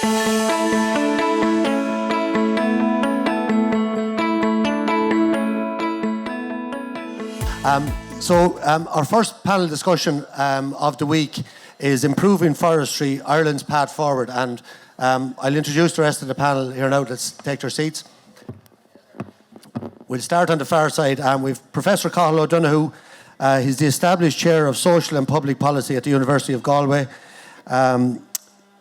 Our first panel discussion of the week is Improving Forestry, Ireland's Path Forward. And I'll introduce the rest of the panel here now. Let's take their seats. We'll start on the far side. We've Professor Cathal O'Donoghue. He's the established chair of Social and Public Policy at the University of Galway.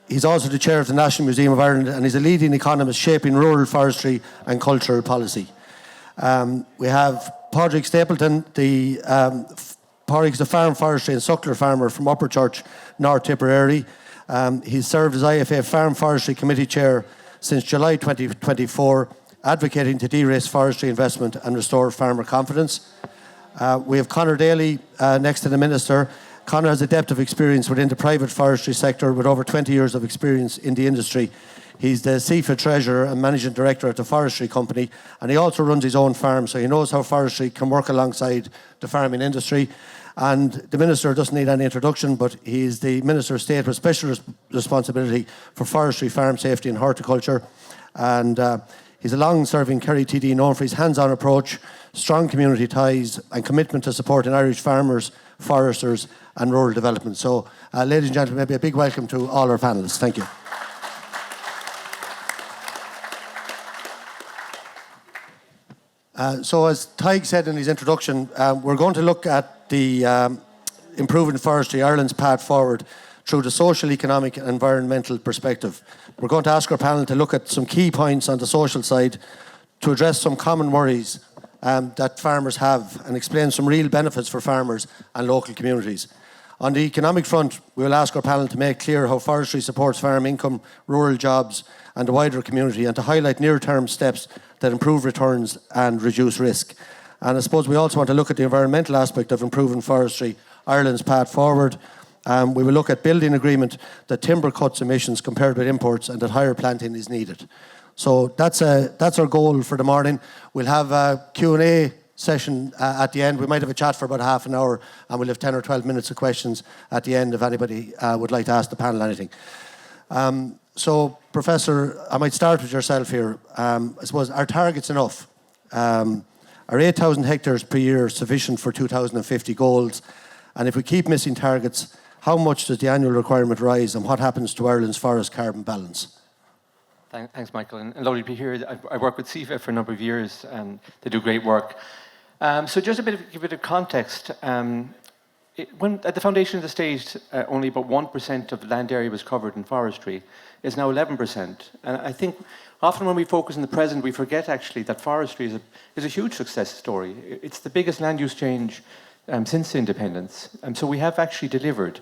He's also the chair of the National Museum of Ireland, and he's a leading economist shaping rural forestry and cultural policy. We have Padraig Stapleton, Padraig's a farm forestry and suckler farmer from Upper Church, North Tipperary. He's served as IFA Farm Forestry Committee Chair since July 2024, advocating to de-risk forestry investment and restore farmer confidence. We have Conor Daly next to the Minister. Conor has a depth of experience within the private forestry sector with over 20 years of experience in the industry. He's the SEEFA Treasurer and Managing Director at the Forestry Company, and he also runs his own farm, so he knows how forestry can work alongside the farming industry. And the Minister doesn't need any introduction, but he's the Minister of State with special responsibility for forestry, farm safety and horticulture. And he's a long-serving Kerry TD known for his hands-on approach, strong community ties and commitment to supporting Irish farmers, foresters and rural development. So, ladies and gentlemen, maybe a big welcome to all our panellists. Thank you. So as Tig said in his introduction, we're going to look at the Improving Forestry, Ireland's Path Forward through the social, economic and environmental perspective. We're going to ask our panel to look at some key points on the social side to address some common worries that farmers have and explain some real benefits for farmers and local communities. On the economic front, we will ask our panel to make clear how forestry supports farm income, rural jobs and the wider community, and to highlight near-term steps that improve returns and reduce risk. And I suppose we also want to look at the environmental aspect of Improving Forestry, Ireland's Path Forward. We will look at building agreement that timber cuts emissions compared with imports and that higher planting is needed. So that's our goal for the morning. We'll have a Q&A session at the end. We might have a chat for about half an hour, and we'll have 10 or 12 minutes of questions at the end if anybody would like to ask the panel anything. So, Professor, I might start with yourself here. I suppose, are targets enough? Are 8,000 hectares per year sufficient for 2050 goals? And if we keep missing targets, how much does the annual requirement rise, and what happens to Ireland's forest carbon balance? Thanks, Michael, and lovely to be here. I worked with SEEFA for a number of years, and they do great work. So just give a bit of context. When at the foundation of the state, only about 1% of land area was covered in forestry. Is now 11%. And I think often when we focus on the present, we forget actually that forestry is a huge success story. It's the biggest land use change since independence. And so we have actually delivered.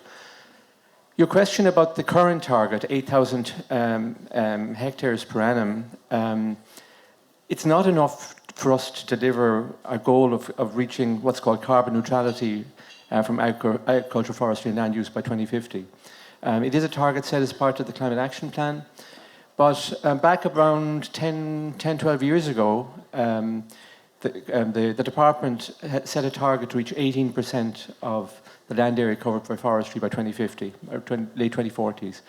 Your question about the current target, 8,000 hectares per annum, it's not enough for us to deliver our goal of reaching what's called carbon neutrality from agriculture, forestry and land use by 2050. It is a target set as part of the Climate Action Plan, but back around 12 years ago, the department set a target to reach 18% of the land area covered by forestry by 2050, or late 2040s.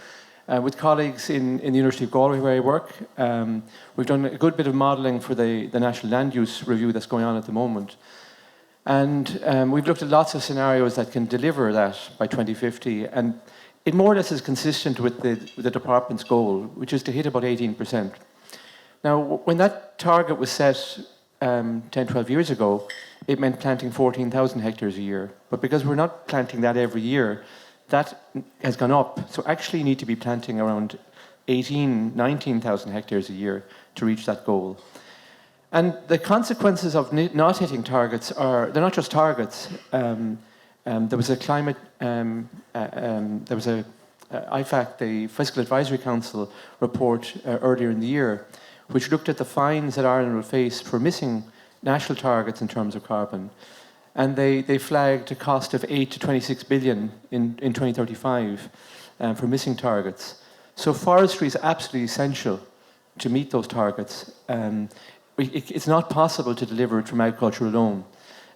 With colleagues in the University of Galway where I work, we've done a good bit of modelling for the National Land Use Review that's going on at the moment. And we've looked at lots of scenarios that can deliver that by 2050, and it more or less is consistent with the department's goal, which is to hit about 18%. Now, when that target was set 12 years ago, it meant planting 14,000 hectares a year. But because we're not planting that every year, that has gone up. So actually you need to be planting around 19,000 hectares a year to reach that goal. And the consequences of not hitting targets they're not just targets. There was a climate, there was a IFAC, the Fiscal Advisory Council report earlier in the year, which looked at the fines that Ireland will face for missing national targets in terms of carbon. And they flagged a cost of 8 to 26 billion in 2035 for missing targets. So forestry is absolutely essential to meet those targets. It's not possible to deliver it from agriculture alone.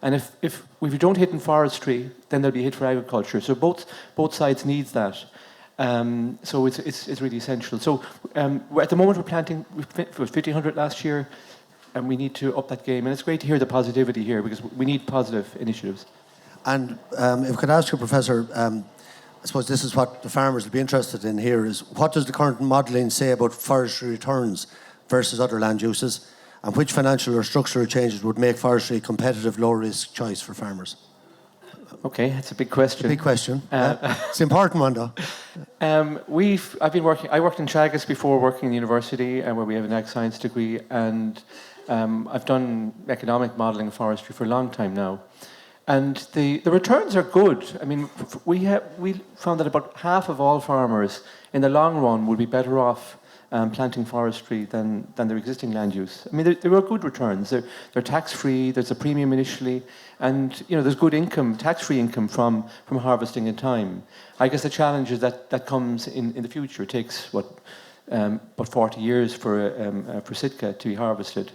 And if we don't hit in forestry, then there'll be a hit for agriculture. So both sides need that. So it's really essential. So at the moment we're planting, we put 1,500 last year, and we need to up that game. And it's great to hear the positivity here, because we need positive initiatives. And if I could ask you, Professor, I suppose this is what the farmers will be interested in here, is what does the current modelling say about forestry returns versus other land uses, and which financial or structural changes would make forestry a competitive, low-risk choice for farmers? Okay, that's a big question. Big question. It's an important one, though. I worked in Teagasc before working in the university, where we have an ag science degree, and I've done economic modelling of forestry for a long time now. And the returns are good. I mean, we found that about half of all farmers in the long run would be better off planting forestry than their existing land use. I mean, there are good returns. They're tax-free. There's a premium initially, and there's good income, tax-free income from harvesting in time. I guess the challenge is that comes in the future. It takes about 40 years for Sitka to be harvested.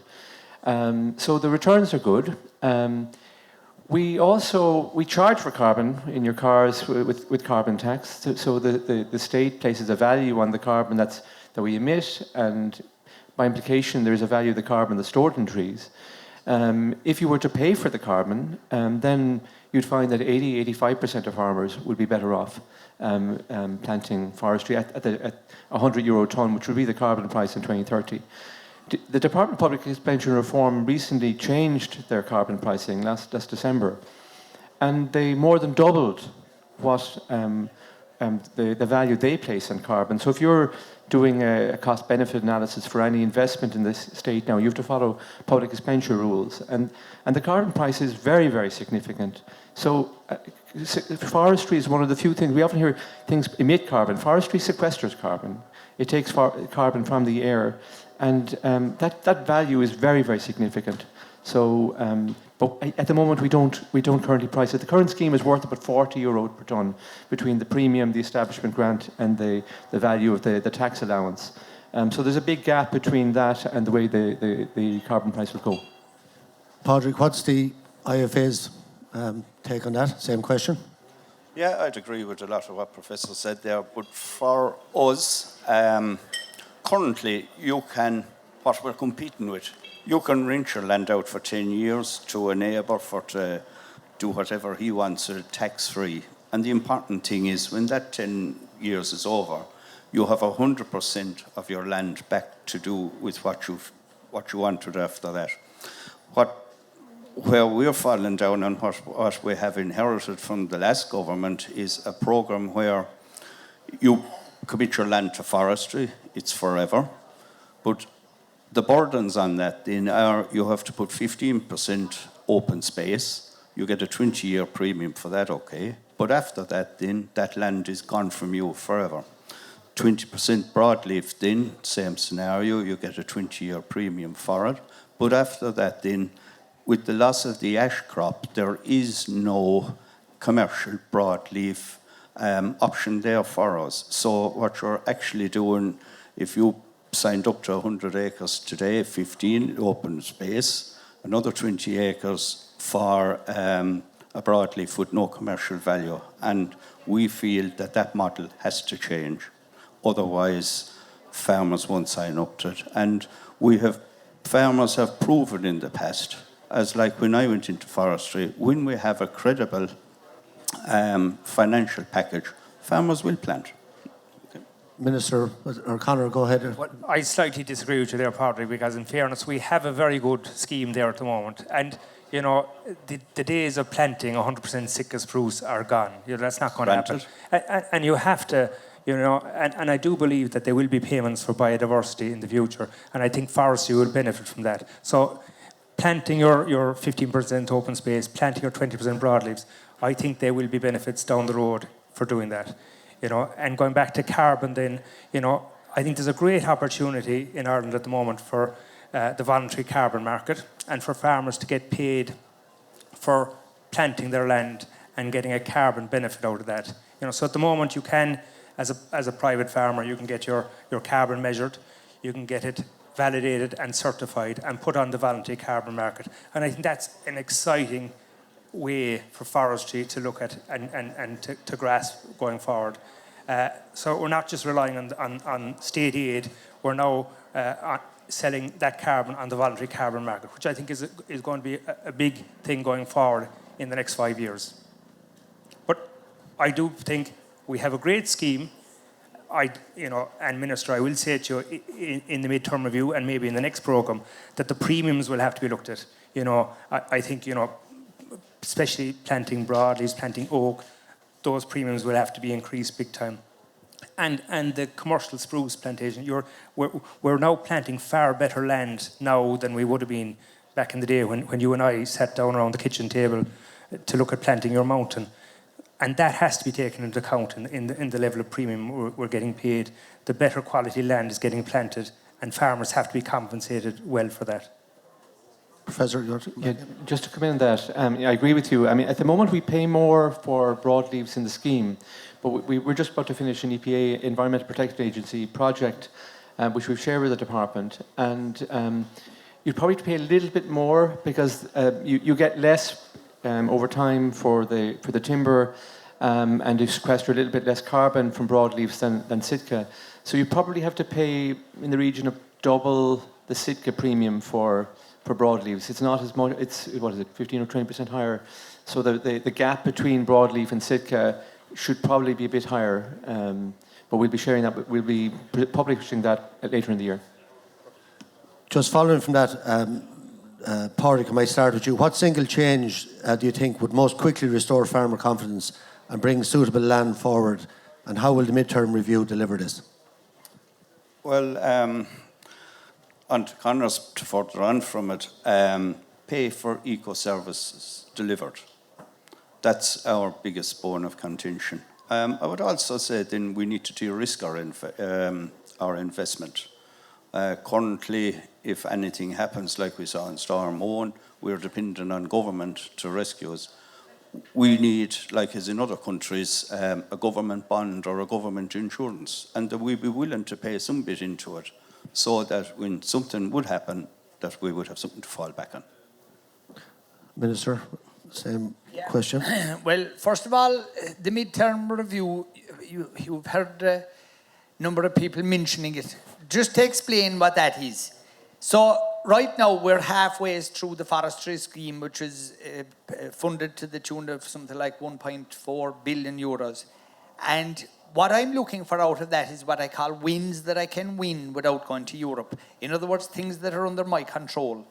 So the returns are good. We charge for carbon in your cars with carbon tax. So the state places a value on the carbon that we emit, and by implication, there is a value of the carbon that's stored in trees. If you were to pay for the carbon, then you'd find that 85% of farmers would be better off planting forestry at €100 a tonne, which would be the carbon price in 2030. The Department of Public Expenditure and Reform recently changed their carbon pricing last December, and they more than doubled what the value they place on carbon. So if you're doing a cost-benefit analysis for any investment in this state now, you have to follow public expenditure rules, and the carbon price is very, very significant. So forestry is one of the few things, we often hear things emit carbon. Forestry sequesters carbon. It takes carbon from the air, and that value is very, very significant. So, but at the moment we don't currently price it. The current scheme is worth about €40 per tonne between the premium, the establishment grant, and the value of the tax allowance. So there's a big gap between that and the way the carbon price will go. Padraig, what's the IFA's take on that? Same question. Yeah, I'd agree with a lot of what Professor said there. But for us, currently, what we're competing with, you can rent your land out for 10 years to a neighbour to do whatever he wants, tax-free. And the important thing is, when that 10 years is over, you have 100% of your land back to do with what you wanted after that. Where we're falling down on what we have inherited from the last government is a programme where you commit your land to forestry, it's forever, but the burdens on that then are you have to put 15% open space, you get a 20-year premium for that, okay, but after that then that land is gone from you forever. 20% broadleaf then, same scenario, you get a 20-year premium for it, but after that then, with the loss of the ash crop, there is no commercial broadleaf option there for us. So what you're actually doing, if you signed up to 100 acres today, 15 open space, another 20 acres for a broadleaf with no commercial value. And we feel that model has to change. Otherwise, farmers won't sign up to it. And farmers have proven in the past, as like when I went into forestry, when we have a credible financial package, farmers will plant. Okay. Minister, or Conor, go ahead. Well, I slightly disagree with you there, Padraig, because in fairness, we have a very good scheme there at the moment. And, the days of planting 100% Sitka spruce are gone. That's not going to happen. And you have to, and I do believe that there will be payments for biodiversity in the future. And I think forestry will benefit from that. So planting your 15% open space, planting your 20% broadleaves, I think there will be benefits down the road for doing that. And going back to carbon then, I think there's a great opportunity in Ireland at the moment for the voluntary carbon market and for farmers to get paid for planting their land and getting a carbon benefit out of that. So at the moment you can, as a private farmer, you can get your carbon measured, you can get it validated and certified and put on the voluntary carbon market. And I think that's an exciting way for forestry to look at and to grasp going forward. So we're not just relying on state aid, we're now selling that carbon on the voluntary carbon market, which I think is going to be a big thing going forward in the next 5 years. But I do think we have a great scheme. And Minister, I will say to you in the midterm review and maybe in the next programme that the premiums will have to be looked at. I think, especially planting broadleaves, planting oak, those premiums will have to be increased big time. And the commercial spruce plantation, we're now planting far better land now than we would have been back in the day when you and I sat down around the kitchen table to look at planting your mountain. And that has to be taken into account in the level of premium we're getting paid. The better quality land is getting planted, and farmers have to be compensated well for that. Professor, just to come in on that, I agree with you. I mean, at the moment we pay more for broadleaves in the scheme, but we're just about to finish an EPA, Environmental Protection Agency project, which we've shared with the department, and you'd probably pay a little bit more because you get less over time for the timber, and you sequester a little bit less carbon from broadleaves than Sitka. So you probably have to pay in the region of double the Sitka premium for broadleaves. It's not as much. It's 15 or 20% higher. So the gap between broadleaf and Sitka should probably be a bit higher. But we'll be sharing that. We'll be publishing that later in the year. Just following from that, Padraig, I might start with you. What single change do you think would most quickly restore farmer confidence and bring suitable land forward? And how will the midterm review deliver this? Well, on to Conor's to further on from it, pay for eco-services delivered. That's our biggest bone of contention. I would also say then we need to de-risk our investment. Currently, if anything happens like we saw in Storm Owen, we're dependent on government to rescue us. We need, like as in other countries, a government bond or a government insurance, and that we'd be willing to pay some bit into it so that when something would happen, that we would have something to fall back on. Minister, same question. Well, first of all, the midterm review, you've heard a number of people mentioning it. Just to explain what that is. So right now we're halfway through the forestry scheme, which is funded to the tune of something like 1.4 billion euros. And what I'm looking for out of that is what I call wins that I can win without going to Europe. In other words, things that are under my control.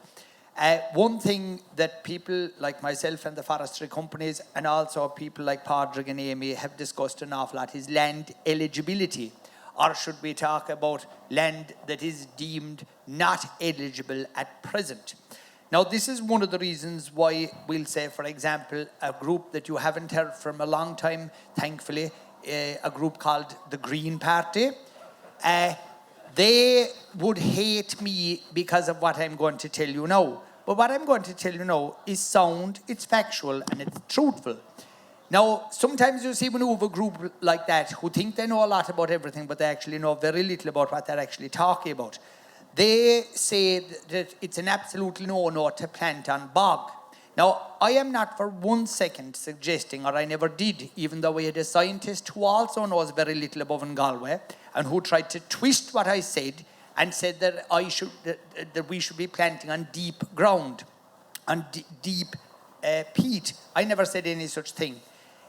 One thing that people like myself and the forestry companies and also people like Padraig and Amy have discussed an awful lot is land eligibility. Or should we talk about land that is deemed not eligible at present? Now, this is one of the reasons why we'll say, for example, a group that you haven't heard from a long time, thankfully, a group called the Green Party. They would hate me because of what I'm going to tell you now. But what I'm going to tell you now is sound, it's factual, and it's truthful. Now, sometimes you see when you have a group like that who think they know a lot about everything, but they actually know very little about what they're actually talking about. They say that it's an absolute no-no to plant on bog. Now, I am not for 1 second suggesting, or I never did, even though we had a scientist who also knows very little above in Galway, and who tried to twist what I said and said that that we should be planting on deep ground, on deep peat. I never said any such thing.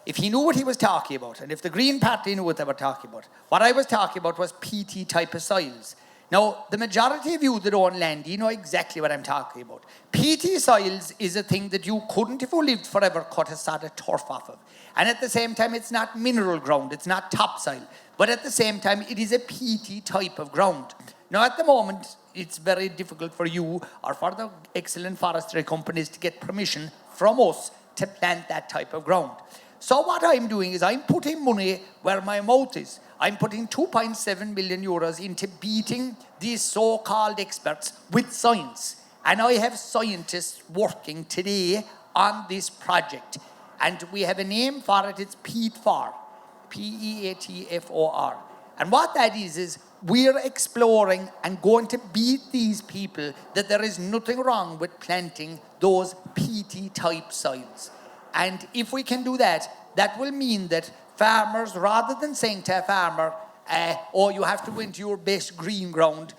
If he knew what he was talking about, and if the Green Party knew what they were talking about, what I was talking about was PT type of soils. Now, the majority of you that own land, you know exactly what I'm talking about. PT soils is a thing that you couldn't, if you lived forever, cut a sod of turf off of. And at the same time, it's not mineral ground, it's not topsoil. But at the same time, it is a PT type of ground. Now, at the moment, it's very difficult for you or for the excellent forestry companies to get permission from us to plant that type of ground. So what I'm doing is I'm putting money where my mouth is. I'm putting 2.7 million euros into beating these so-called experts with science. And I have scientists working today on this project. And we have a name for it, it's PEATFOR, P-E-A-T-F-O-R. And what that is we're exploring and going to beat these people that there is nothing wrong with planting those PT-type soils. And if we can do that, that will mean that farmers, rather than saying to a farmer, oh, you have to go into your best green ground,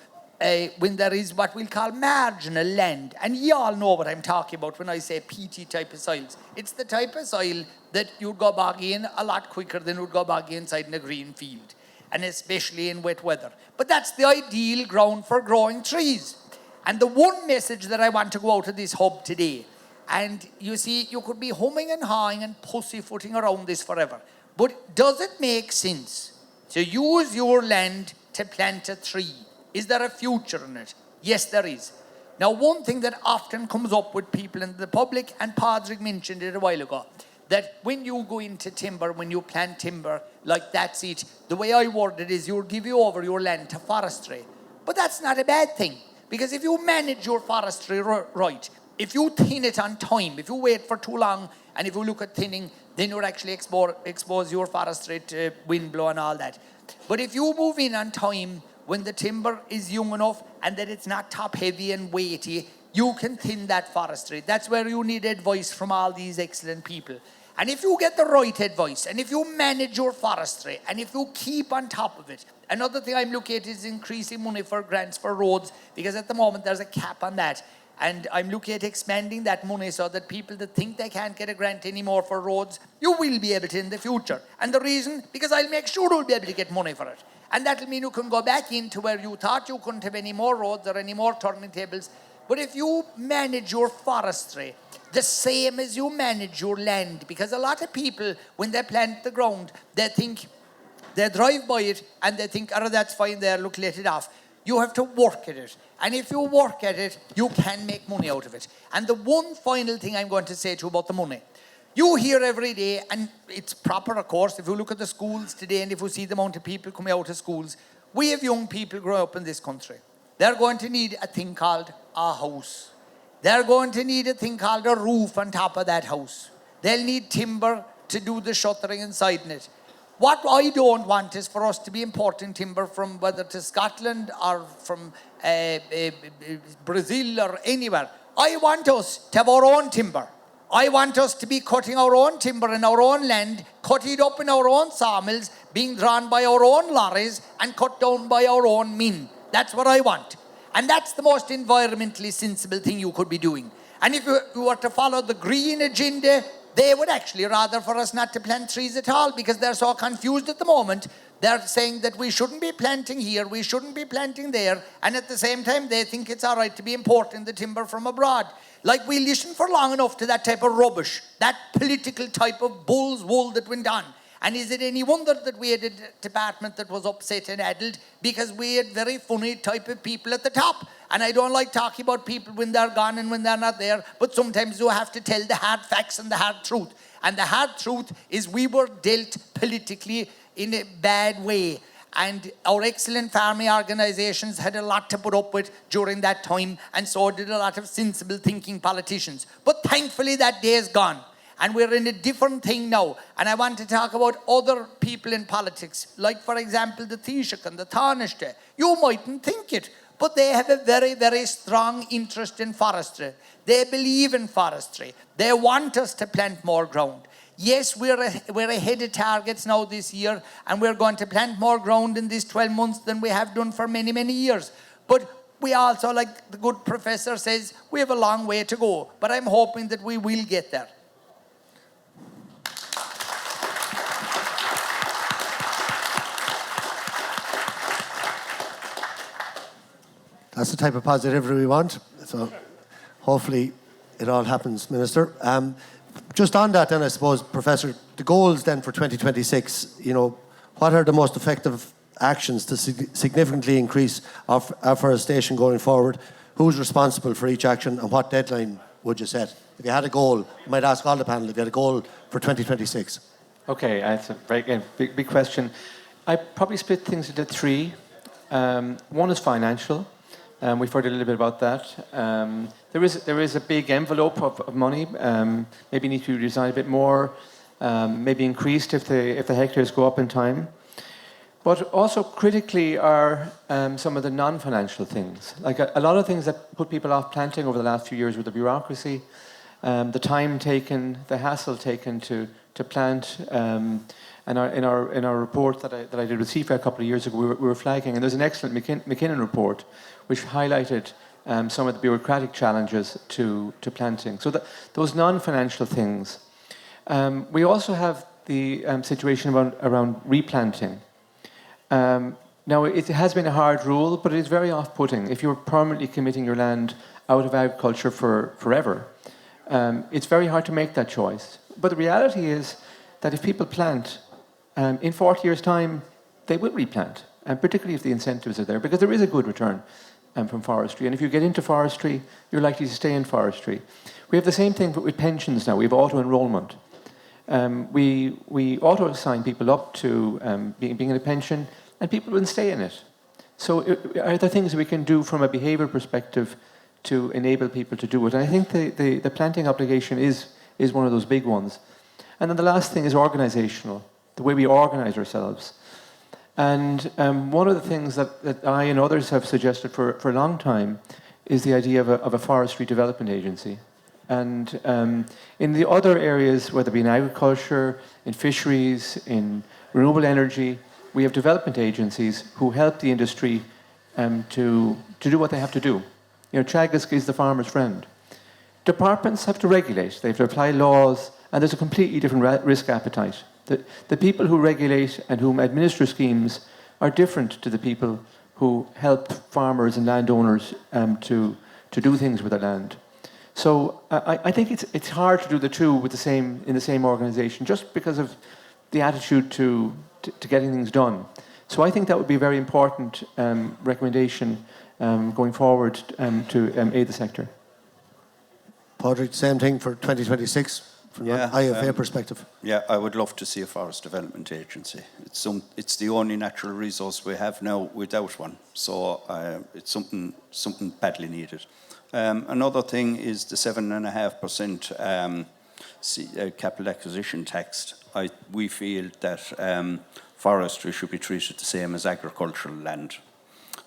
when there is what we'll call marginal land. And you all know what I'm talking about when I say peaty type of soils. It's the type of soil that you'd go boggy in a lot quicker than you'd go boggy inside in a green field, and especially in wet weather. But that's the ideal ground for growing trees. And the one message that I want to go out of this hub today, and you see, you could be humming and hawing and pussyfooting around this forever, but does it make sense to use your land to plant a tree? Is there a future in it? Yes, there is. Now, one thing that often comes up with people in the public, and Padraig mentioned it a while ago, that when you go into timber, when you plant timber, like that's it, the way I word it is you'll give you over your land to forestry. But that's not a bad thing, because if you manage your forestry right, if you thin it on time, if you wait for too long, and if you look at thinning, then you'll actually expose your forestry to wind blow and all that. But if you move in on time, when the timber is young enough and that it's not top heavy and weighty, you can thin that forestry. That's where you need advice from all these excellent people. And if you get the right advice, and if you manage your forestry, and if you keep on top of it, another thing I'm looking at is increasing money for grants for roads, because at the moment there's a cap on that. And I'm looking at expanding that money so that people that think they can't get a grant anymore for roads, you will be able to in the future. And the reason, because I'll make sure you'll be able to get money for it. And that'll mean you can go back into where you thought you couldn't have any more roads or any more turning tables. But if you manage your forestry the same as you manage your land, because a lot of people, when they plant the ground, they drive by it and they think, oh, that's fine there, look, let it off. You have to work at it. And if you work at it, you can make money out of it. And the one final thing I'm going to say to you about the money, you hear every day, and it's proper, of course, if you look at the schools today and if you see the amount of people coming out of schools, we have young people growing up in this country. They're going to need a thing called a house. They're going to need a thing called a roof on top of that house. They'll need timber to do the shuttering inside in it. What I don't want is for us to be importing timber from whether to Scotland or from Brazil or anywhere. I want us to have our own timber. I want us to be cutting our own timber in our own land, cut it up in our own sawmills, being drawn by our own lorries and cut down by our own men. That's what I want. And that's the most environmentally sensible thing you could be doing. And if you were to follow the green agenda, they would actually rather for us not to plant trees at all, because they're so confused at the moment. They're saying that we shouldn't be planting here, we shouldn't be planting there, and at the same time they think it's all right to be importing the timber from abroad. Like, we listened for long enough to that type of rubbish, that political type of bull's wool that went on. And is it any wonder that we had a department that was upset and addled? Because we had very funny type of people at the top. And I don't like talking about people when they're gone and when they're not there, but sometimes you have to tell the hard facts and the hard truth. And the hard truth is we were dealt politically in a bad way. And our excellent farming organisations had a lot to put up with during that time, and so did a lot of sensible thinking politicians. But thankfully that day is gone. And we're in a different thing now. And I want to talk about other people in politics, like, for example, the Taoiseach and the Taoiseach. You mightn't think it, but they have a very, very strong interest in forestry. They believe in forestry. They want us to plant more ground. Yes, we're ahead of targets now this year, and we're going to plant more ground in these 12 months than we have done for many, many years. But we also, like the good professor says, we have a long way to go. But I'm hoping that we will get there. That's the type of positivity we want. So hopefully it all happens, Minister. Just on that then, I suppose, Professor, the goals then for 2026, what are the most effective actions to significantly increase afforestation going forward? Who's responsible for each action, and what deadline would you set? If you had a goal, I might ask all the panel if you had a goal for 2026. Okay, that's a very big question. I probably split things into three. One is financial. We've heard a little bit about that. There is a big envelope of money. Maybe need to be designed a bit more. Maybe increased if the hectares go up in time. But also critically are some of the non-financial things. Like a lot of things that put people off planting over the last few years with the bureaucracy, the time taken, the hassle taken to plant. And in our report that I did with SEEFA a couple of years ago, we were flagging, and there's an excellent McKinnon report which highlighted some of the bureaucratic challenges to planting. So those non-financial things. We also have the situation around replanting. Now, it has been a hard rule, but it is very off-putting. If you're permanently committing your land out of agriculture forever, it's very hard to make that choice. But the reality is that if people plant, in 40 years' time, they will replant, and particularly if the incentives are there, because there is a good return from forestry. And if you get into forestry, you're likely to stay in forestry. We have the same thing with pensions now. We have auto-enrollment. We auto-assign people up to being in a pension, and people will stay in it. So are there things we can do from a behavioural perspective to enable people to do it? And I think the planting obligation is one of those big ones. And then the last thing is organisational, the way we organise ourselves. And one of the things that I and others have suggested for a long time is the idea of a forestry development agency. And in the other areas, whether it be in agriculture, in fisheries, in renewable energy, we have development agencies who help the industry to do what they have to do. You know, Teagasc is the farmer's friend. Departments have to regulate, they have to apply laws, and there's a completely different risk appetite. The people who regulate and whom administer schemes are different to the people who help farmers and landowners to do things with their land. So I think it's hard to do the two in the same organisation, just because of the attitude to getting things done. So I think that would be a very important recommendation going forward to aid the sector. Padraig, same thing for 2026 from an IFA perspective. Yeah, I would love to see a forest development agency. It's the only natural resource we have now without one. So it's something badly needed. Another thing is the 7.5% capital acquisition tax. We feel that forestry should be treated the same as agricultural land.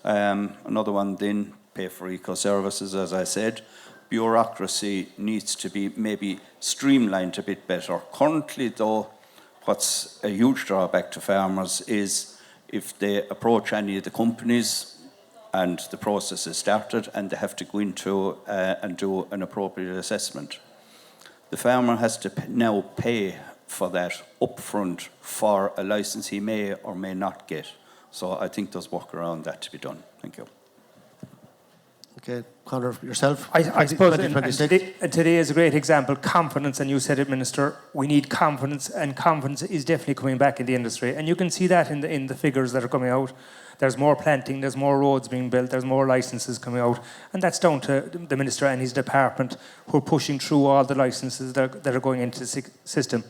Another one then, pay for eco-services, as I said. Bureaucracy needs to be maybe streamlined a bit better. Currently, though, what's a huge drawback to farmers is if they approach any of the companies and the process is started and they have to go into and do an appropriate assessment. The farmer has to now pay for that upfront for a license he may or may not get. So I think there's work around that to be done. Thank you. Okay, Conor, yourself? I suppose 2026. today is a great example. Confidence, and you said it, Minister. We need confidence, and confidence is definitely coming back in the industry. And you can see that in the figures that are coming out. There's more planting, there's more roads being built, there's more licenses coming out. And that's down to the Minister and his department who are pushing through all the licenses that are going into the system.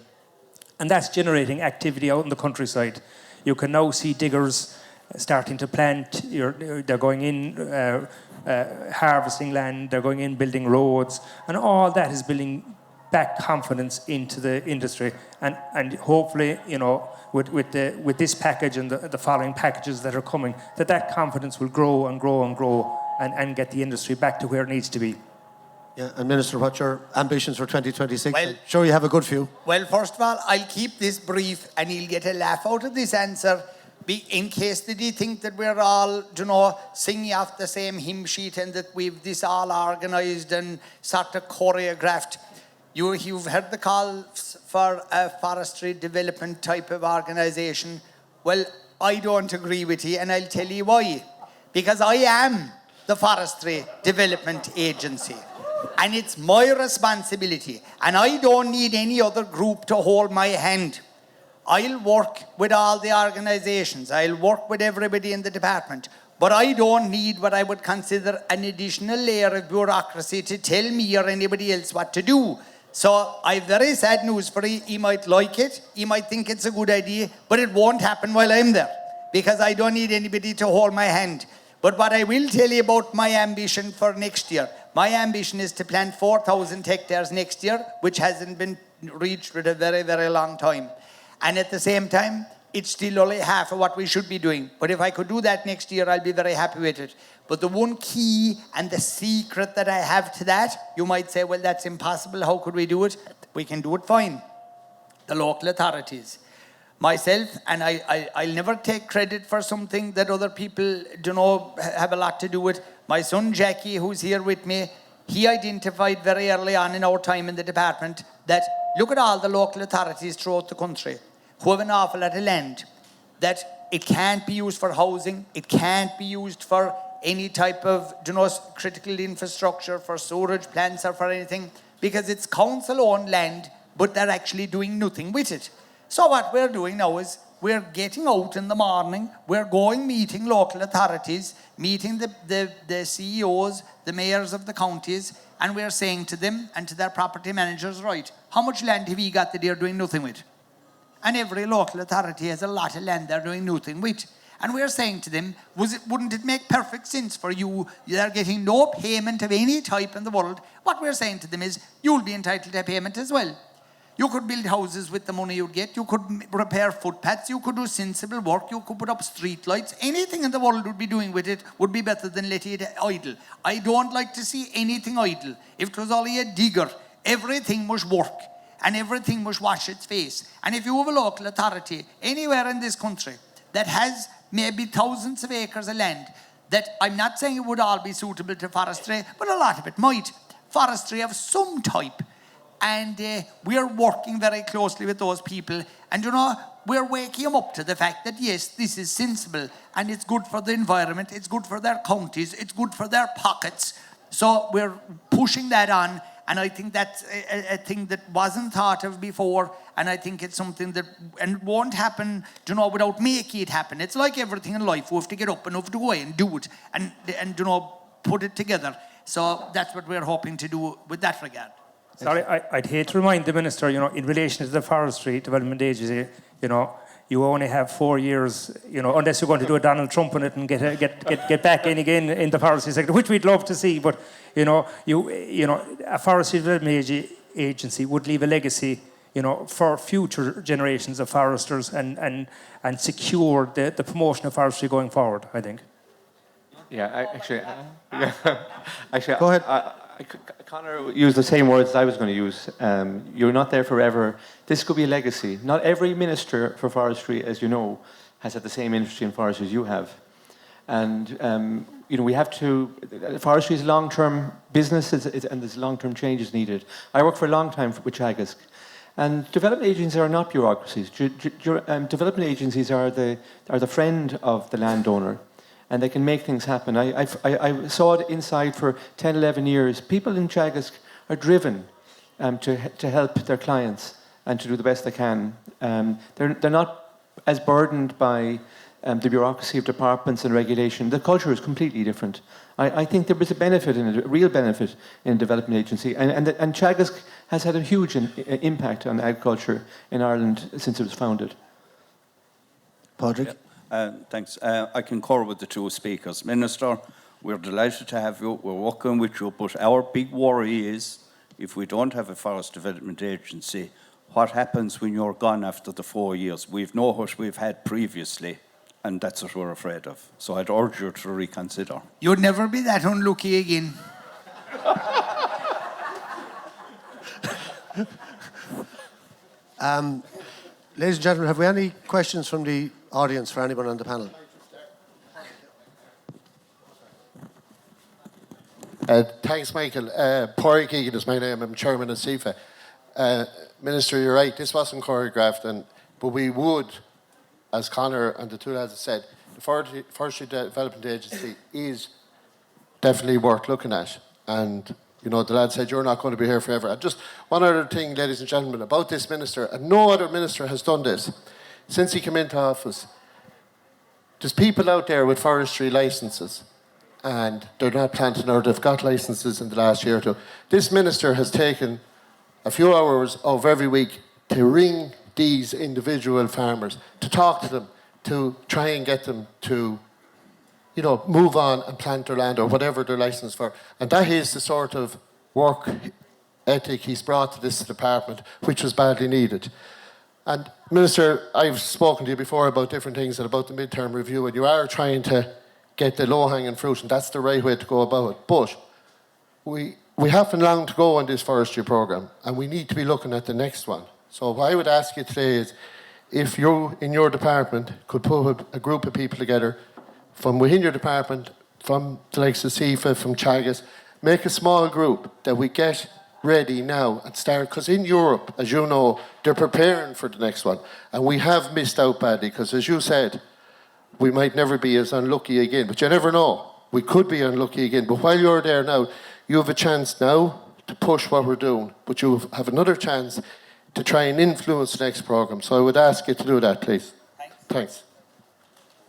And that's generating activity out in the countryside. You can now see diggers starting to plant. They're going in, harvesting land, they're going in, building roads. And all that is building back confidence into the industry. And hopefully, you know, with this package and the following packages that are coming, that confidence will grow and grow and grow and get the industry back to where it needs to be. Yeah, and Minister, what's your ambitions for 2026? Well, I'm sure you have a good few. Well, first of all, I'll keep this brief, and you'll get a laugh out of this answer, in case that you think that we're all, you know, singing off the same hymn sheet and that we've this all organised and sort of choreographed. You've heard the calls for a forestry development type of organisation. Well, I don't agree with you, and I'll tell you why. Because I am the Forestry Development Agency. And it's my responsibility. And I don't need any other group to hold my hand. I'll work with all the organisations. I'll work with everybody in the department. But I don't need what I would consider an additional layer of bureaucracy to tell me or anybody else what to do. So I have very sad news for you. He might like it. He might think it's a good idea. But it won't happen while I'm there. Because I don't need anybody to hold my hand. But what I will tell you about my ambition for next year, my ambition is to plant 4,000 hectares next year, which hasn't been reached for a very, very long time. And at the same time, it's still only half of what we should be doing. But if I could do that next year, I'll be very happy with it. But the one key and the secret that I have to that, you might say, well, that's impossible. How could we do it? We can do it fine. the local authorities. Myself, and I'll never take credit for something that other people, have a lot to do with. My son Jackie, who's here with me, he identified very early on in our time in the department that look at all the local authorities throughout the country who have an awful lot of land, that it can't be used for housing, it can't be used for any type of critical infrastructure, for storage plants or for anything, because it's council-owned land, but they're actually doing nothing with it. So what we're doing now is we're getting out in the morning, we're going meeting local authorities, meeting the CEOs, the mayors of the counties, and we're saying to them and to their property managers, right, how much land have you got that you're doing nothing with? And every local authority has a lot of land they're doing nothing with. And we're saying to them, wouldn't it make perfect sense for you? They're getting no payment of any type in the world. What we're saying to them is, you'll be entitled to a payment as well. You could build houses with the money you'd get. You could repair footpaths. You could do sensible work. You could put up street lights. Anything in the world would be doing with it would be better than letting it idle. I don't like to see anything idle. If it was only a digger, everything must work and everything must wash its face. And if you have a local authority anywhere in this country that has maybe thousands of acres of land, that I'm not saying it would all be suitable to forestry, but a lot of it might. Forestry of some type. And we're working very closely with those people. And we're waking them up to the fact that, yes, this is sensible. And it's good for the environment. It's good for their counties. It's good for their pockets. So we're pushing that on. And I think that's a thing that wasn't thought of before. And I think it's something that won't happen, without making it happen. It's like everything in life. We have to get up and we have to go away and do it. And put it together. So that's what we're hoping to do with that regard. Sorry, I'd hate to remind the Minister, in relation to the Forestry Development Agency, you only have 4 years, unless you're going to do a Donald Trump on it and get back in again in the forestry sector, which we'd love to see. But, a Forestry Development Agency would leave a legacy, for future generations of foresters and secure the promotion of forestry going forward, I think. Yeah, Go ahead. Conor used the same words I was going to use. You're not there forever. This could be a legacy. Not every minister for forestry, as you know, has had the same industry in forestry as you have. And, we have to... Forestry is long-term business and there's long-term changes needed. I worked for a long time with Teagasc. And development agencies are not bureaucracies. Development agencies are the friend of the landowner. And they can make things happen. I saw it inside for 10, 11 years. People in Teagasc are driven to help their clients and to do the best they can. They're not as burdened by the bureaucracy of departments and regulation. The culture is completely different. I think there is a benefit in it, a real benefit in a development agency. And Teagasc has had a huge impact on agriculture in Ireland since it was founded. Padraig? Yeah. Thanks. I concur with the two speakers. Minister, we're delighted to have you. We're working with you, but our big worry is if we don't have a Forest Development Agency, what happens when you're gone after the 4 years? We've known what we've had previously, and that's what we're afraid of. So I'd urge you to reconsider. You'd never be that unlucky again. Ladies and gentlemen, have we any questions from the audience for anyone on the panel? Thanks, Michael. Padraig Keegan is my name. I'm chairman of SEEFA. Minister, you're right. This wasn't choreographed, but we would, as Conor and the two lads have said, the Forestry Development Agency is definitely worth looking at. And the lad said, you're not going to be here forever. And just one other thing, ladies and gentlemen, about this minister, and no other minister has done this since he came into office. There's people out there with forestry licences, and they're not planting, or they've got licences in the last year or two. This minister has taken a few hours of every week to ring these individual farmers, to talk to them, to try and get them to move on and plant their land or whatever they're licensed for. And that is the sort of work ethic he's brought to this department, which was badly needed. And Minister, I've spoken to you before about different things and about the midterm review, and you are trying to get the low-hanging fruit, and that's the right way to go about it. But we haven't long to go on this forestry programme, and we need to be looking at the next one. So what I would ask you today is, if you, in your department, could put a group of people together from within your department, from the likes of SEEFA, from Teagasc, make a small group that we get ready now and start, because in Europe, as you know, they're preparing for the next one. And we have missed out badly, because as you said, we might never be as unlucky again, but you never know. We could be unlucky again, but while you're there now, you have a chance now to push what we're doing, but you have another chance to try and influence the next programme. So I would ask you to do that, please. Thanks.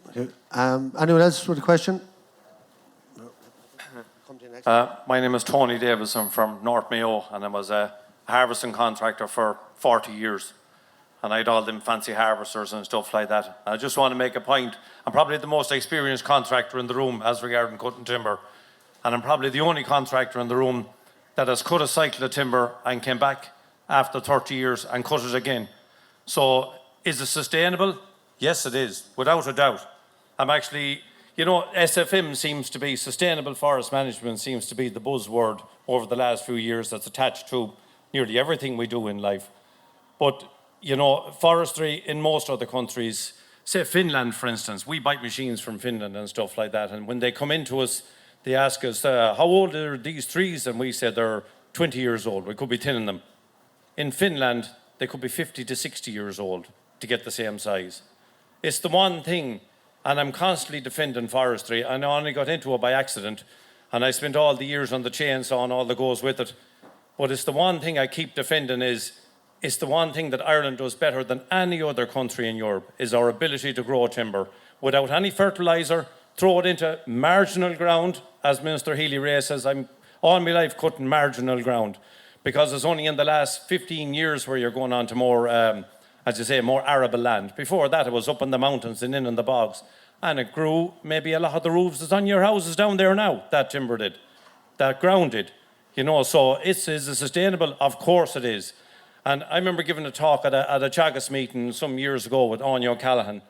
Okay. Anyone else with a question? No. Come to you next. My name is Tony Davis. I'm from North Mayo, and I was a harvesting contractor for 40 years. And I had all them fancy harvesters and stuff like that. I just want to make a point. I'm probably the most experienced contractor in the room as regarding cutting timber. And I'm probably the only contractor in the room that has cut a cycle of timber and came back after 30 years and cut it again. So is it sustainable? Yes, it is, without a doubt. I'm actually, SFM seems to be, sustainable forest management seems to be the buzzword over the last few years that's attached to nearly everything we do in life. But, forestry in most other countries, say Finland, for instance, we buy machines from Finland and stuff like that. And when they come into us, they ask us, how old are these trees? And we say they're 20 years old. We could be thinning them. In Finland, they could be 50 to 60 years old to get the same size. It's the one thing, and I'm constantly defending forestry, and I only got into it by accident, and I spent all the years on the chainsaw and all that goes with it. But it's the one thing I keep defending it's the one thing that Ireland does better than any other country in Europe, is our ability to grow timber without any fertiliser, throw it into marginal ground. As Minister Healy-Rae says, I'm all my life cutting marginal ground, because it's only in the last 15 years where you're going on to more, as you say, more arable land. Before that, it was up in the mountains and in the bogs. And it grew, maybe a lot of the roofs that's on your houses down there now, that timber did, that ground did. So is it sustainable? Of course it is. And I remember giving a talk at a Teagasc meeting some years ago with Anya O'Callaghan,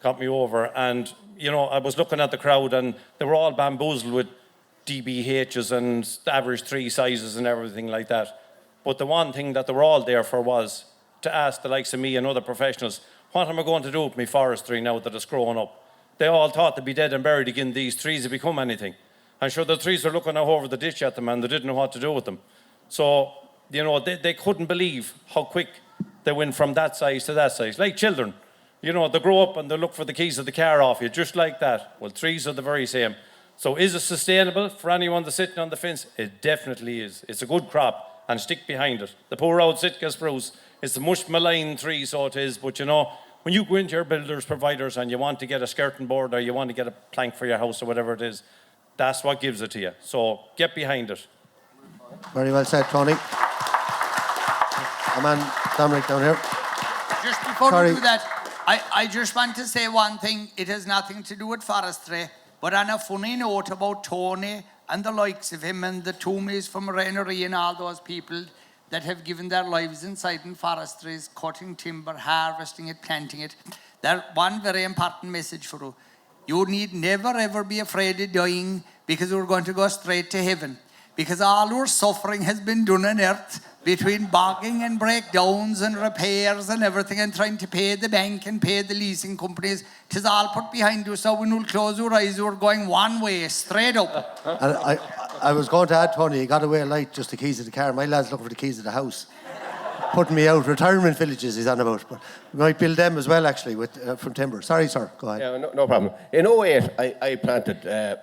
got me over, and, I was looking at the crowd and they were all bamboozled with DBHs and average tree sizes and everything like that. But the one thing that they were all there for was to ask the likes of me and other professionals, what am I going to do with my forestry now that it's growing up? They all thought they'd be dead and buried again, these trees had become anything. I'm sure the trees were looking out over the ditch at them and they didn't know what to do with them. So, they couldn't believe how quick they went from that size to that size. Like children, they grow up and they look for the keys of the car off you, just like that. Well, trees are the very same. So is it sustainable for anyone that's sitting on the fence? It definitely is. It's a good crop, and stick behind it. The poor old Sitka spruce, it's the much maligned tree, so it is. But when you go into your builders, providers, and you want to get a skirting board or you want to get a plank for your house or whatever it is, that's what gives it to you. So get behind it. Very well said, Tony. Our man Dominic down here. Just before we do that, I just want to say one thing. It has nothing to do with forestry, but on a funny note about Tony and the likes of him and the Toomeys from Rainery and all those people that have given their lives inside in forestries, cutting timber, harvesting it, planting it. There's one very important message for you. You need never ever be afraid of dying, because we're going to go straight to heaven. Because all our suffering has been done on earth between bogging and breakdowns and repairs and everything, and trying to pay the bank and pay the leasing companies. It is all put behind you. So when we'll close our eyes, we're going one way, straight up. And I was going to add, Tony, he got away light, just the keys of the car. My lad's looking for the keys of the house. Putting me out. Retirement villages he's on about. But we might build them as well, actually, from timber. Sorry, sir. Go ahead. Yeah, no problem. In 08, I planted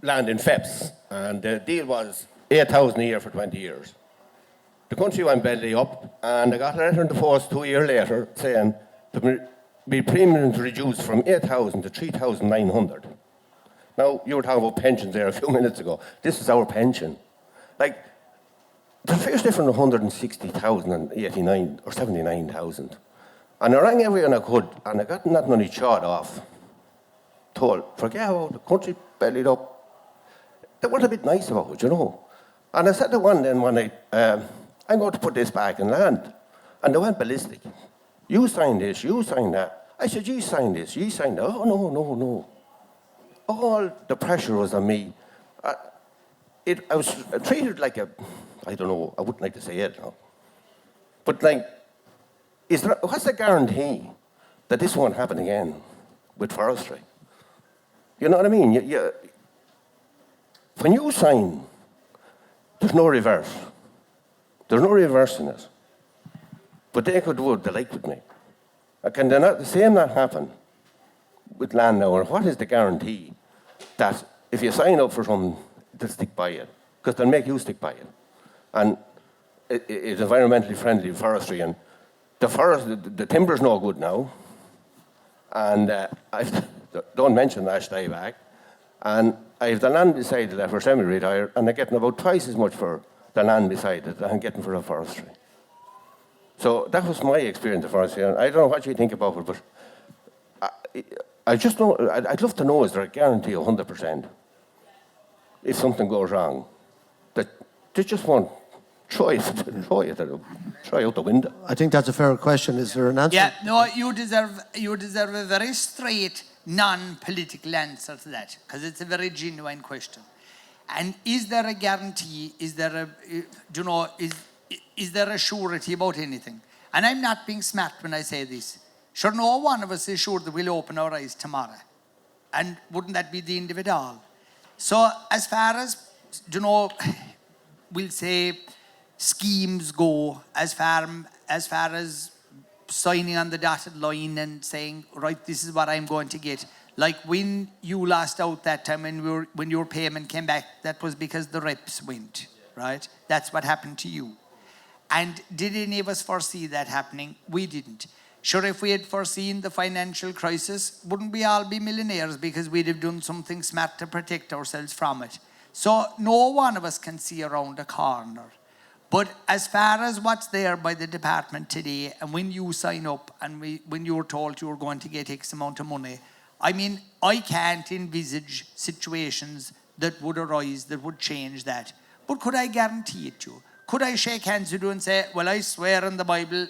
land in Feps, and the deal was 8,000 a year for 20 years. The country went belly up, and I got a letter in the post 2 years later saying the premiums reduced from 8,000 to 3,900. Now, you were talking about pensions there a few minutes ago. This is our pension. Like, the fair's different 160,000 and 89 or 79,000. And I rang everyone I could, and I got that money chawed off. Told, forget about the country bellied up. They weren't a bit nice about it, And I said to one then one night, I'm going to put this back in land. And they went ballistic. You sign this, you sign that. I said, you sign this, you sign that. Oh, no. All the pressure was on me. I was treated like I don't know, I wouldn't like to say it now. But like, what's the guarantee that this won't happen again with forestry? You know what I mean? When you sign, there's no reverse. There's no reversing it. But they could do what they like with me. Can the same not happen with land now? And what is the guarantee that if you sign up for something, they'll stick by it? Because they'll make you stick by it. And it's environmentally friendly forestry. And the timber's no good now. And don't mention Ash dieback. And I have the land beside it for semi-retired, and I'm getting about twice as much for the land beside it than I'm getting for the forestry. So that was my experience of forestry. And I don't know what you think about it, but I just know, I'd love to know, is there a guarantee of 100% if something goes wrong, that they just won't throw it out the window? I think that's a fair question. Is there an answer? Yeah, no, you deserve a very straight, non-political answer to that, because it's a very genuine question. And is there a guarantee? Is there a surety about anything? And I'm not being smart when I say this. Sure, no one of us is sure that we'll open our eyes tomorrow. And wouldn't that be the end of it all? So as far as, we'll say schemes go, as far as signing on the dotted line and saying, right, this is what I'm going to get. Like when you lost out that time when your payment came back, that was because the reps went, right? That's what happened to you. And did any of us foresee that happening? We didn't. Sure, if we had foreseen the financial crisis, wouldn't we all be millionaires because we'd have done something smart to protect ourselves from it? So no one of us can see around a corner. But as far as what's there by the department today, and when you sign up and when you're told you're going to get X amount of money, I mean, I can't envisage situations that would arise that would change that. But could I guarantee it to you? Could I shake hands with you and say, well, I swear in the Bible,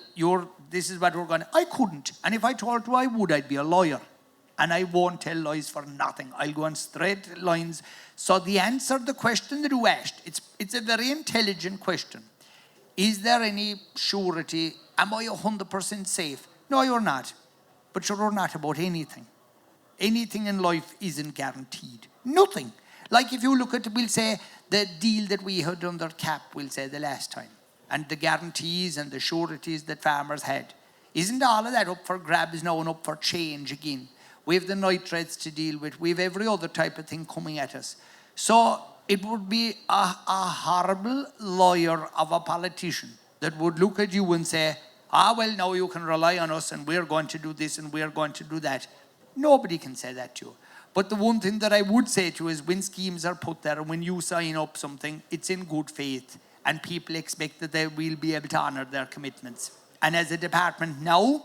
this is what we're going to... I couldn't. And if I told you I would, I'd be a lawyer. And I won't tell lies for nothing. I'll go on straight lines. So the answer, the question that you asked, it's a very intelligent question. Is there any surety? Am I 100% safe? No, you're not. But you're not about anything. Anything in life isn't guaranteed. Nothing. Like if you look at, we'll say, the deal that we had under CAP, we'll say, the last time, and the guarantees and the sureties that farmers had. Isn't all of that up for grabs now and up for change again? We have the nitrates to deal with. We have every other type of thing coming at us. So it would be a horrible lawyer of a politician that would look at you and say, well, now you can rely on us and we're going to do this and we're going to do that. Nobody can say that to you. But the one thing that I would say to you is when schemes are put there and when you sign up something, it's in good faith and people expect that they will be able to honour their commitments. And as a department now,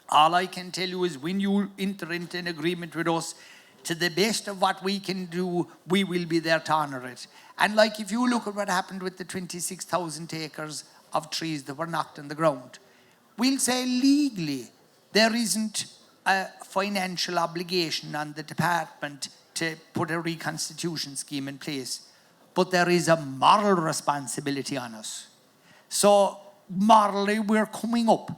all I can tell you is when you enter into an agreement with us, to the best of what we can do, we will be there to honour it. And like if you look at what happened with the 26,000 acres of trees that were knocked on the ground, we'll say legally there isn't a financial obligation on the department to put a reconstitution scheme in place. But there is a moral responsibility on us. So morally we're coming up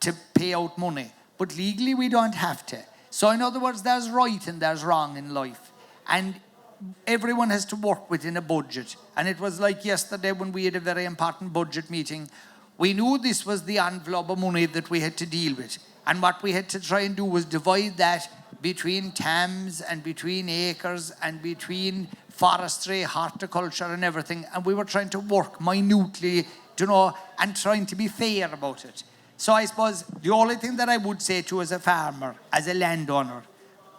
to pay out money, but legally we don't have to. So in other words, there's right and there's wrong in life. And everyone has to work within a budget. And it was like yesterday when we had a very important budget meeting. We knew this was the envelope of money that we had to deal with. And what we had to try and do was divide that between TAMs and between acres and between forestry, horticulture and everything. And we were trying to work minutely, and trying to be fair about it. So I suppose the only thing that I would say to you as a farmer, as a landowner,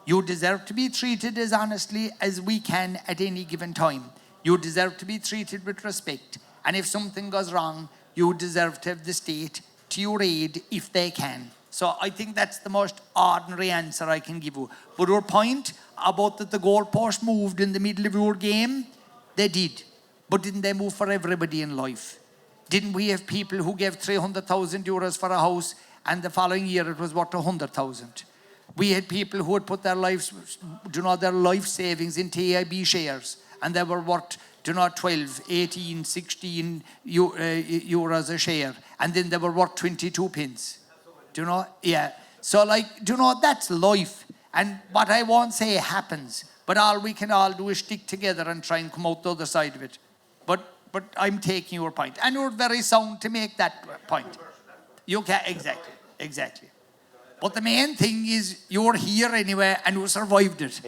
you deserve to be treated as honestly as we can at any given time. You deserve to be treated with respect. And if something goes wrong, you deserve to have the state to your aid if they can. So I think that's the most ordinary answer I can give you. But your point about that the goalpost moved in the middle of your game, they did. But didn't they move for everybody in life? Didn't we have people who gave 300,000 euros for a house and the following year it was worth 100,000? We had people who had put their lives, their life savings into AIB shares and they were worth 12, 18, 16 euros a share, and then they were worth 22 pence. Do you know? Yeah. So, like, do you know, that's life. And what I won't say happens, but all we can all do is stick together and try and come out the other side of it. But I'm taking your point. And you're very sound to make that point. You can, exactly. But the main thing is you're here anyway and you survived it.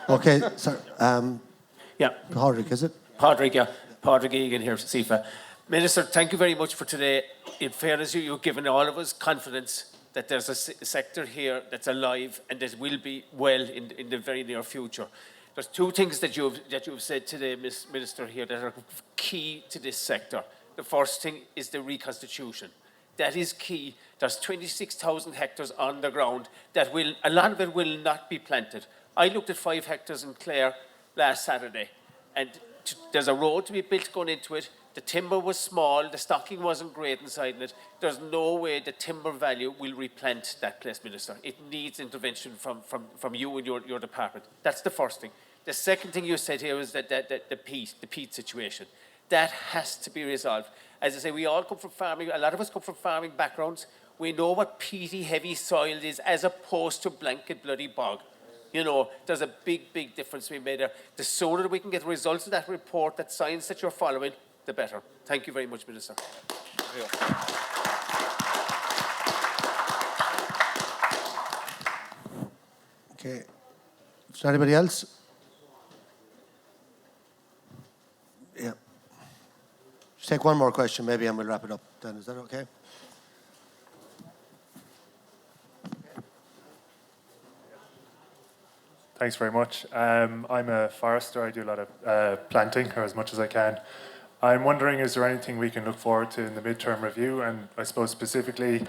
Okay, sir. Yeah. Padraig, is it? Padraig, yeah. Padraig Egan here from SEEFA. Minister, thank you very much for today. In fairness, you've given all of us confidence that there's a sector here that's alive and that will be well in the very near future. There's two things that you've said today, Minister, here that are key to this sector. The first thing is the reconstitution. That is key. There's 26,000 hectares on the ground that a lot of it will not be planted. I looked at 5 hectares in Clare last Saturday, and there's a road to be built going into it. The timber was small, the stocking wasn't great inside it. There's no way the timber value will replant that place, Minister. It needs intervention from you and your department. That's the first thing. The second thing you said here was that the peat situation. That has to be resolved. As I say, we all come from farming, a lot of us come from farming backgrounds. We know what peaty, heavy soil is as opposed to blanket bloody bog. You know, there's a big, big difference to be made there. The sooner that we can get the results of that report, that science that you're following, the better. Thank you very much, Minister. Okay. Is there anybody else? Yeah. Just take one more question maybe and we'll wrap it up then. Is that okay? Thanks very much. I'm a forester. I do a lot of planting, or as much as I can. I'm wondering, is there anything we can look forward to in the midterm review? And I suppose specifically,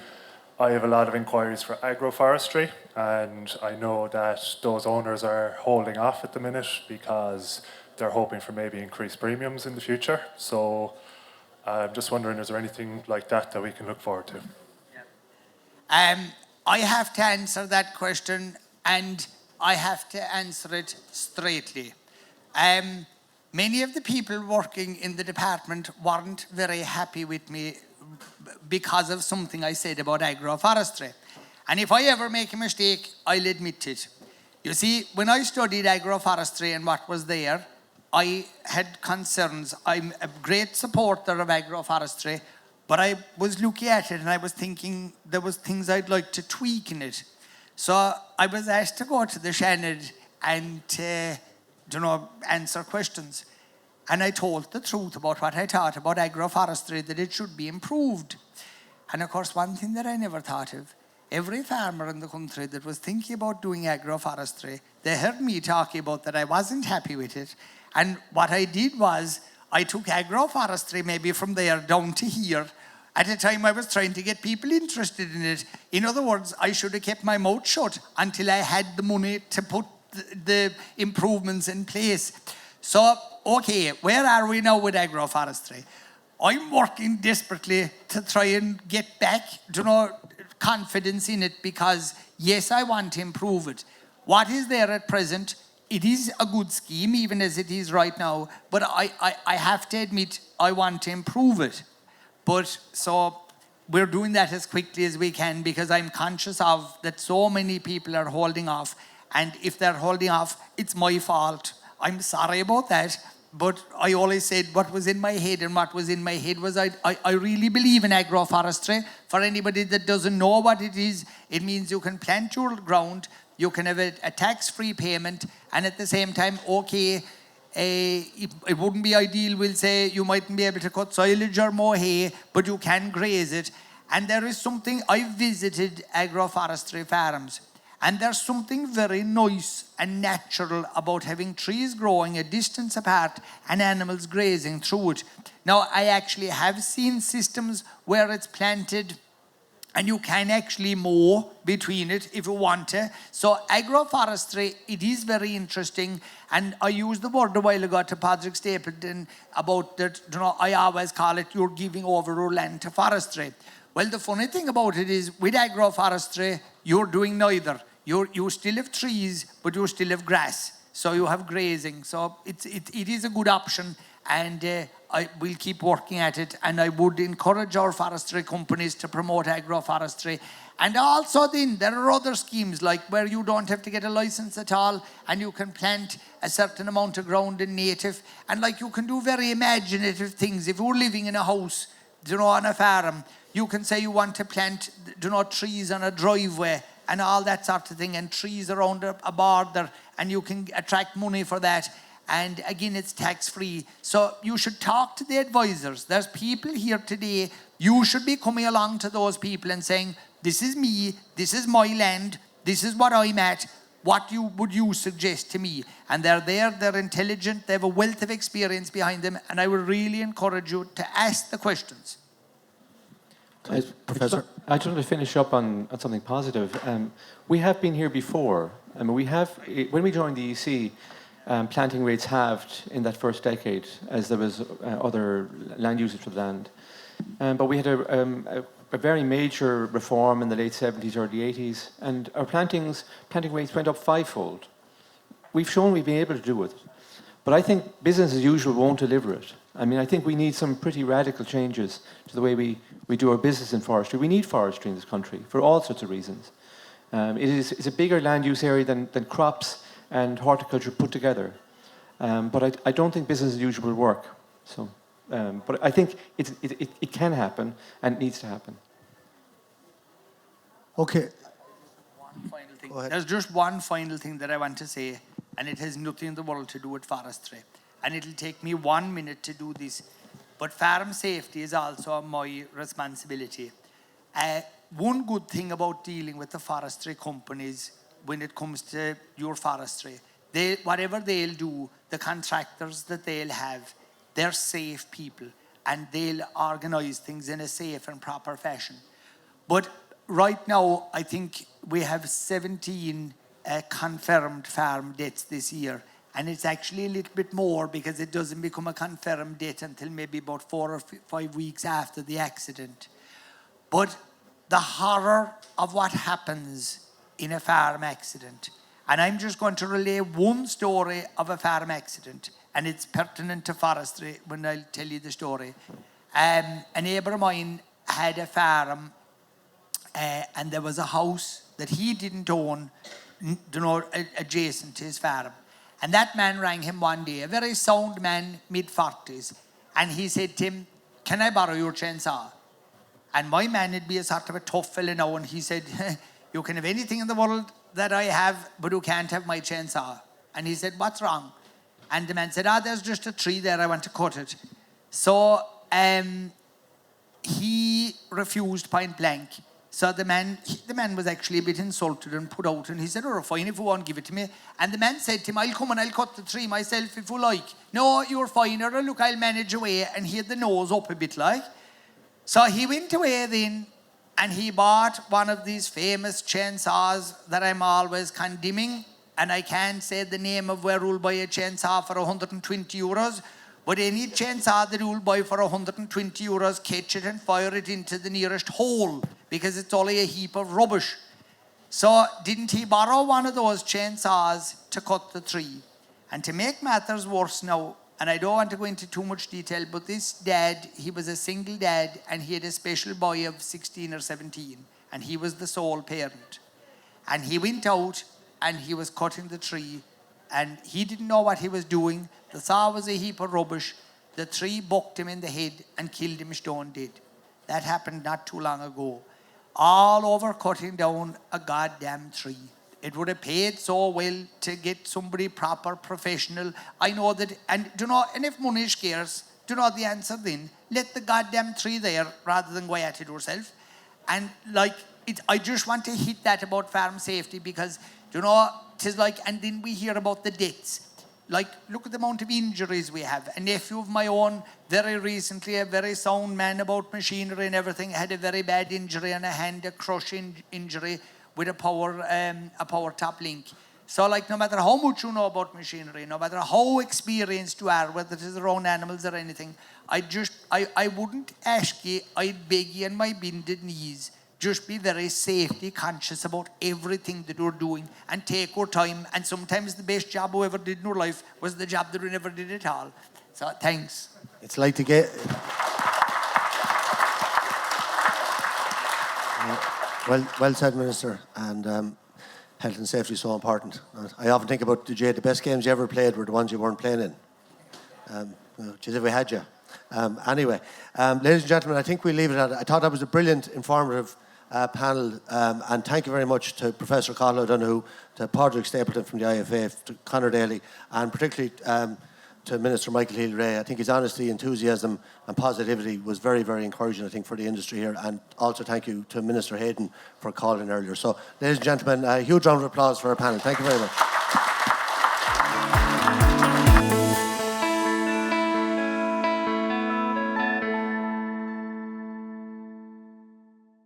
I have a lot of inquiries for agroforestry, and I know that those owners are holding off at the minute because they're hoping for maybe increased premiums in the future. So I'm just wondering, is there anything like that that we can look forward to? I have to answer that question, and I have to answer it straightly. Many of the people working in the department weren't very happy with me because of something I said about agroforestry. And if I ever make a mistake, I'll admit it. You see, when I studied agroforestry and what was there, I had concerns. I'm a great supporter of agroforestry, but I was looking at it and I was thinking there was things I'd like to tweak in it. So I was asked to go to the Shannon and answer questions. And I told the truth about what I thought about agroforestry, that it should be improved. And of course, one thing that I never thought of, every farmer in the country that was thinking about doing agroforestry, they heard me talking about that I wasn't happy with it. And what I did was, I took agroforestry maybe from there down to here. At a time I was trying to get people interested in it. In other words, I should have kept my mouth shut until I had the money to put the improvements in place. So, okay, where are we now with agroforestry? I'm working desperately to try and get back, confidence in it, because yes, I want to improve it. What is there at present? It is a good scheme, even as it is right now, but I have to admit I want to improve it. But so we're doing that as quickly as we can, because I'm conscious of that so many people are holding off. And if they're holding off, it's my fault. I'm sorry about that. But I always said what was in my head, and what was in my head was I really believe in agroforestry. For anybody that doesn't know what it is, it means you can plant your ground, you can have a tax-free payment, and at the same time, okay, it wouldn't be ideal, we'll say, you mightn't be able to cut silage or mow hay, but you can graze it. And there is something, I visited agroforestry farms, and there's something very nice and natural about having trees growing a distance apart and animals grazing through it. Now, I actually have seen systems where it's planted and you can actually mow between it if you want to. So agroforestry, it is very interesting. And I used the word a while ago to Padraig Stapleton about that, I always call it, you're giving over your land to forestry. Well, the funny thing about it is, with agroforestry, you're doing neither. You still have trees, but you still have grass. So you have grazing. So it is a good option. and we'll keep working at it. And I would encourage our forestry companies to promote agroforestry. And also then there are other schemes like where you don't have to get a license at all and you can plant a certain amount of ground in native, and like you can do very imaginative things. If you're living in a house, on a farm, you can say you want to plant, trees on a driveway and all that sort of thing, and trees around a border, and you can attract money for that. And again, it's tax-free. So you should talk to the advisors. There's people here today. You should be coming along to those people and saying, this is me, this is my land, this is what I'm at, what would you suggest to me? And they're there, they're intelligent, they have a wealth of experience behind them, and I would really encourage you to ask the questions. Professor? I just want to finish up on something positive. We have been here before. I mean, when we joined the EC, planting rates halved in that first decade as there was other land usage for the land. But we had a very major reform in the late 70s, early 80s, and our planting rates went up fivefold. We've shown we've been able to do it. But I think business as usual won't deliver it. I mean, I think we need some pretty radical changes to the way we do our business in forestry. We need forestry in this country for all sorts of reasons. It's a bigger land use area than crops and horticulture put together. But I don't think business as usual will work. So, but I think it can happen and it needs to happen. Okay. One final thing. There's just one final thing that I want to say, and it has nothing in the world to do with forestry. And it'll take me 1 minute to do this. But farm safety is also my responsibility. One good thing about dealing with the forestry companies when it comes to your forestry, whatever they'll do, the contractors that they'll have, they're safe people and they'll organize things in a safe and proper fashion. But right now, I think we have 17 confirmed farm deaths this year. And it's actually a little bit more because it doesn't become a confirmed death until maybe about 4 or 5 weeks after the accident. But the horror of what happens in a farm accident, and I'm just going to relay one story of a farm accident, and it's pertinent to forestry when I'll tell you the story. A neighbour of mine had a farm, and there was a house that he didn't own, adjacent to his farm. And that man rang him one day, a very sound man, mid-40s, and he said to him, "Can I borrow your chainsaw?" And my man would be a sort of a tough fella now, and he said, "You can have anything in the world that I have, but you can't have my chainsaw." And he said, "What's wrong?" And the man said, "There's just a tree there, I want to cut it." So he refused point blank. So the man was actually a bit insulted and put out, and he said, "Oh, fine, if you won't give it to me." And the man said to him, "I'll come and I'll cut the tree myself if you like." "No, you're fine, or look, I'll manage away." And he had the nose up a bit like. So he went away then, and he bought one of these famous chainsaws that I'm always condemning, and I can't say the name of where you'll buy a chainsaw for 120 euros, but any chainsaw that you'll buy for 120 euros, catch it and fire it into the nearest hole, because it's only a heap of rubbish. So didn't he borrow one of those chainsaws to cut the tree? And to make matters worse now, and I don't want to go into too much detail, but this dad, he was a single dad, and he had a special boy of 16 or 17, and he was the sole parent. And he went out and he was cutting the tree, and he didn't know what he was doing. The saw was a heap of rubbish. The tree bucked him in the head and killed him stone dead. That happened not too long ago. All over cutting down a goddamn tree. It would have paid so well to get somebody proper, professional. I know that, and and if money is scarce, the answer then, let the goddamn tree there rather than go at it yourself. And I just want to hit that about farm safety because, tis like, and then we hear about the deaths. Like, look at the amount of injuries we have. A nephew of my own, very recently, a very sound man about machinery and everything, had a very bad injury on a hand, a crushing injury with a power top link. So, no matter how much you know about machinery, no matter how experienced you are, whether it is around animals or anything, I wouldn't ask you, I'd beg you on my bended knees, just be very safety conscious about everything that you're doing and take your time. And sometimes the best job you ever did in your life was the job that you never did at all. So thanks. It's like to get... Well said, Minister. And health and safety is so important. I often think about, the best games you ever played were the ones you weren't playing in. Just if we had you. Anyway, ladies and gentlemen, I think we'll leave it at that. I thought that was a brilliant, informative panel, and thank you very much to Professor Cathal O'Donoghue, to Padraig Stapleton from the IFA, to Conor Daly, and particularly to Minister Michael Healy-Rae. I think his honesty, enthusiasm and positivity was very, very encouraging, I think, for the industry here. And also thank you to Minister Hayden for calling earlier. So, ladies and gentlemen, a huge round of applause for our panel. Thank you very much.